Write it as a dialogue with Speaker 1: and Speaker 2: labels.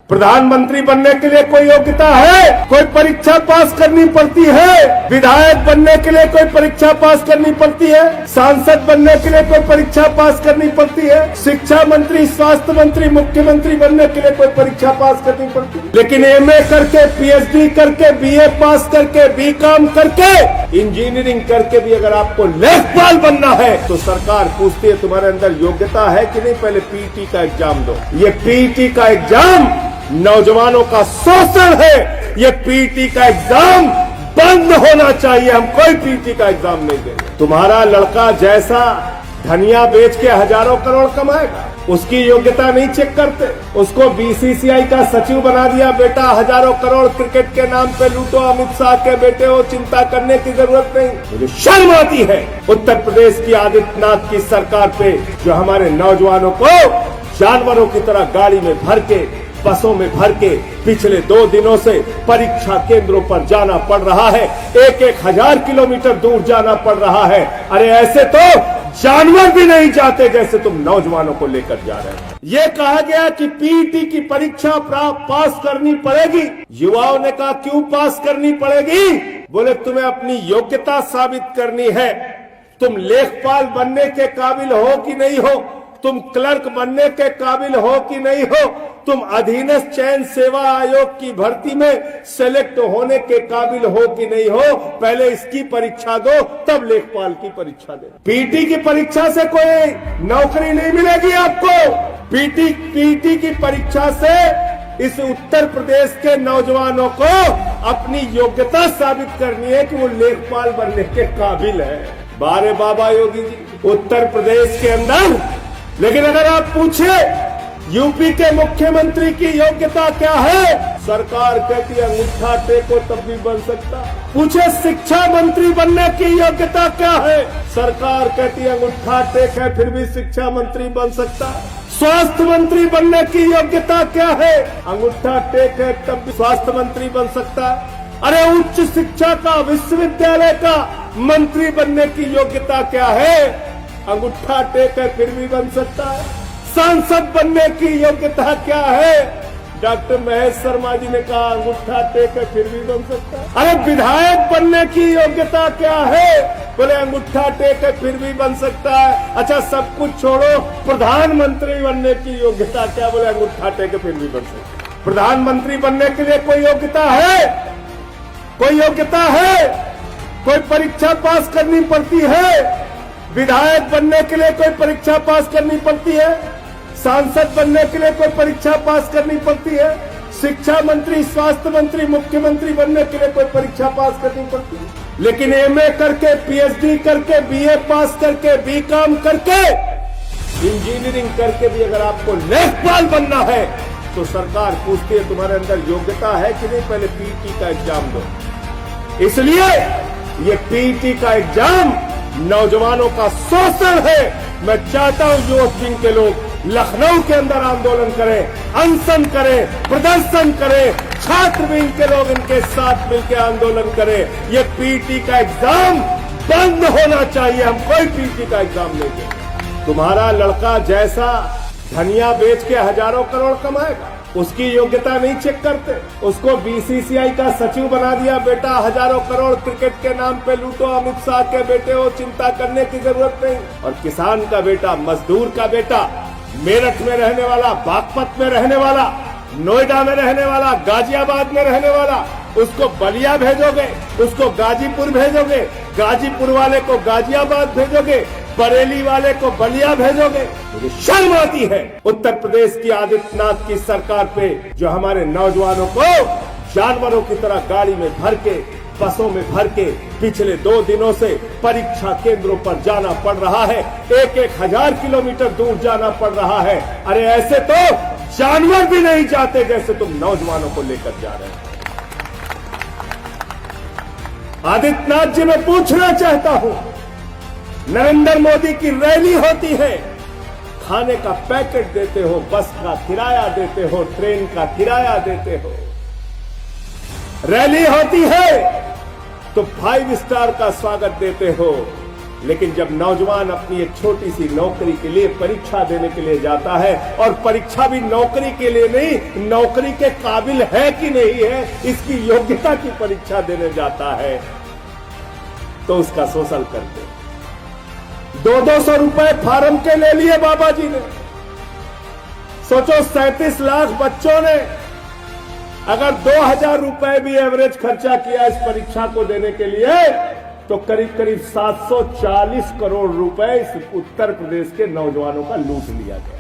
Speaker 1: प्रधानमंत्री बनने के लिए कोई योग्यता है? कोई परीक्षा पास करनी पड़ती है? विधायक बनने के लिए कोई परीक्षा पास करनी पड़ती है? सांसद बनने के लिए कोई परीक्षा पास करनी पड़ती है? शिक्षा मंत्री, स्वास्थ्य मंत्री, मुख्यमंत्री बनने के लिए कोई परीक्षा पास करनी पड़ती है? लेकिन एमए करके, पीएचडी करके, बीए पास करके, बीकॉम करके, इंजीनियरिंग करके भी अगर आपको लेखपाल बनना है तो सरकार पूछती है तुम्हारे अंदर योग्यता है कि नहीं, पहले पीटी का एग्जाम दो। ये पीटी का एग्जाम नौजवानों का शोषण है। ये पीटी का एग्जाम बंद होना चाहिए। हम कोई पीटी का एग्जाम नहीं देंगे। तुम्हारा लड़का जैसा धनिया बेच के हजारों करोड़ कमाएगा, उसकी योग्यता नहीं चेक करते। उसको बीसीसीआई का सचिव बना दिया, बेटा हजारों करोड़ क्रिकेट के नाम पे लूटो, अमित शाह के बेटे हो, चिंता करने की जरूरत नहीं। मुझे शर्म आती है उत्तर प्रदेश की आदित्यनाथ की सरकार पे, जो हमारे नौजवानों को जानवरों की तरह गाड़ी में भर के, बसों में भर के पिछले 2 दिनों से परीक्षा केंद्रों पर जाना पड़ रहा है। 1-1 हजार किलोमीटर दूर जाना पड़ रहा है। अरे ऐसे तो जानवर भी नहीं जाते जैसे तुम नौजवानों को लेकर जा रहे हो। ये कहा गया कि पीटी की परीक्षा पास करनी पड़ेगी। युवाओं ने कहा क्यों पास करनी पड़ेगी? बोले तुम्हें अपनी योग्यता साबित करनी है। तुम लेखपाल बनने के काबिल हो कि नहीं हो, तुम क्लर्क बनने के काबिल हो कि नहीं हो, तुम अधीनस्थ चयन सेवा आयोग की भर्ती में सेलेक्ट होने के काबिल हो कि नहीं हो, पहले इसकी परीक्षा दो, तब लेखपाल की परीक्षा दे। पीटी की परीक्षा से कोई नौकरी नहीं मिलेगी आपको। पीटी की परीक्षा से इस उत्तर प्रदेश के नौजवानों को अपनी योग्यता साबित करनी है कि वो लेखपाल बनने के काबिल है। बारे बाबा योगी जी, उत्तर प्रदेश के अंदर। लेकिन अगर आप पूछे यूपी के मुख्यमंत्री की योग्यता क्या है, सरकार कहती है अंगूठा टेको तब भी बन सकता। पूछे शिक्षा मंत्री बनने की योग्यता क्या है, सरकार कहती है अंगूठा टेक है फिर भी शिक्षा मंत्री बन सकता। स्वास्थ्य मंत्री बनने की योग्यता क्या है, अंगूठा टेक है तब भी स्वास्थ्य मंत्री बन सकता। अरे उच्च शिक्षा का, विश्वविद्यालय का मंत्री बनने की योग्यता क्या है, अंगूठा टेक है फिर भी बन सकता है। सांसद बनने की योग्यता क्या है, डॉक्टर महेश शर्मा जी ने कहा अंगूठा टेक है फिर भी बन सकता है। अरे विधायक बनने की योग्यता क्या है, बोले अंगूठा टेक है फिर भी बन सकता है। अच्छा सब कुछ छोड़ो, प्रधानमंत्री बनने की योग्यता क्या, बोले अंगूठा टेक है फिर भी बन सकता है। प्रधानमंत्री बनने के लिए कोई योग्यता है? कोई योग्यता है? कोई परीक्षा पास करनी पड़ती है? विधायक बनने के लिए कोई परीक्षा पास करनी पड़ती है? सांसद बनने के लिए कोई परीक्षा पास करनी पड़ती है? शिक्षा मंत्री, स्वास्थ्य मंत्री, मुख्यमंत्री बनने के लिए कोई परीक्षा पास करनी पड़ती है? लेकिन एमए करके, पीएचडी करके, बीए पास करके, बीकॉम करके, इंजीनियरिंग करके भी अगर आपको लेखपाल बनना है तो सरकार पूछती है तुम्हारे अंदर योग्यता है कि नहीं, पहले पीटी का एग्जाम दो। इसलिए ये पीटी का एग्जाम नौजवानों का शोषण है। मैं चाहता हूं युवक विंग के लोग लखनऊ के अंदर आंदोलन करें, अनशन करें, प्रदर्शन करें, छात्र विंग के लोग इनके साथ मिलकर आंदोलन करें। ये पीटी का एग्जाम बंद होना चाहिए। हम कोई पीटी का एग्जाम नहीं देंगे। तुम्हारा लड़का जैसा धनिया बेच के हजारों करोड़ कमाएगा, उसकी योग्यता नहीं चेक करते। उसको बीसीसीआई का सचिव बना दिया, बेटा हजारों करोड़ क्रिकेट के नाम पे लूटो, अमित शाह के बेटे हो, चिंता करने की जरूरत नहीं। और किसान का बेटा, मजदूर का बेटा, मेरठ में रहने वाला, बागपत में रहने वाला, नोएडा में रहने वाला, गाजियाबाद में रहने वाला, उसको बलिया भेजोगे, उसको गाजीपुर भेजोगे, गाजीपुर वाले को गाजियाबाद भेजोगे, बरेली वाले को बलिया भेजोगे। मुझे शर्म आती है उत्तर प्रदेश की आदित्यनाथ की सरकार पे, जो हमारे नौजवानों को जानवरों की तरह गाड़ी में भर के, बसों में भर के पिछले 2 दिनों से परीक्षा केंद्रों पर जाना पड़ रहा है। 1-1 हजार किलोमीटर दूर जाना पड़ रहा है। अरे ऐसे तो जानवर भी नहीं जाते जैसे तुम नौजवानों को लेकर जा रहे हो। आदित्यनाथ जी, मैं पूछना चाहता हूं, नरेंद्र मोदी की रैली होती है, खाने का पैकेट देते हो, बस का किराया देते हो, ट्रेन का किराया देते हो। रैली होती है तो 5 स्टार का स्वागत देते हो, लेकिन जब नौजवान अपनी एक छोटी सी नौकरी के लिए परीक्षा देने के लिए जाता है, और परीक्षा भी नौकरी के लिए नहीं, नौकरी के काबिल है कि नहीं है इसकी योग्यता की परीक्षा देने जाता है, तो उसका शोषण करते। 200 रुपए फार्म के ले लिए बाबा जी ने। सोचो 37 लाख बच्चों ने अगर 2000 रुपए भी एवरेज खर्चा किया इस परीक्षा को देने के लिए, तो करीब करीब 740 करोड़ रुपए इस उत्तर प्रदेश के नौजवानों का लूट लिया गया।